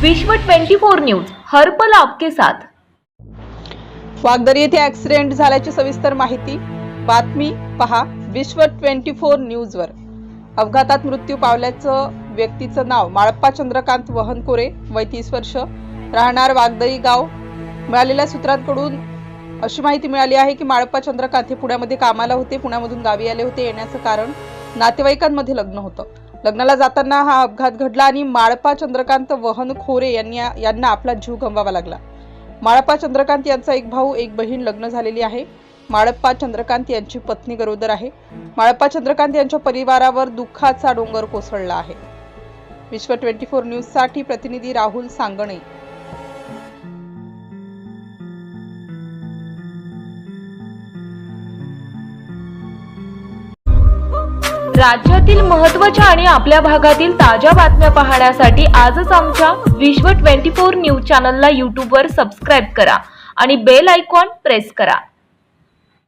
विश्व 24 न्यूज हर पल आपके साथ। वागदरी येथे ऍक्सिडेंट झाल्याची सविस्तर माहिती बातमी पहा विश्व 24 न्यूजवर। अपघातात मृत्यू पावल्याचं व्यक्तीचं नाव माळप्पा चंद्रकांत वहनकोरे, वय 30 वर्ष, राहणार वागदरी गाव। मिळालेल्या सूत्रांकडून अशी माहिती मिळाली आहे की माळप्पा चंद्रकांत हे पुण्यामध्ये कामाला होते। पुण्यामधून गावी आले होते। येण्याचं कारण नातेवाईकांमध्ये लग्न होतं। लग्नाला जाताना हा अपघात घडला आणि माळप्पा चंद्रकांत वहनखोरे यांना आपला जीव गमवावा लागला। माळप्पा चंद्रकांत यांचा एक भाऊ एक बहीण लग्न झालेली आहे। माळप्पा चंद्रकांत यांची पत्नी गरोदर आहे। माळप्पा चंद्रकांत यांच्या परिवारावर दुःखाचा डोंगर कोसळला आहे। विश्व 24 न्यूज साठी प्रतिनिधी राहुल सांगणे। राज्यातील महत्त्वाच्या आणि आपल्या भागातील ताज्या बातम्या पाहण्यासाठी आजच आमच्या विश्व 24 न्यूज चॅनलला YouTube वर सबस्क्राइब करा आणि बेल आयकॉन प्रेस करा।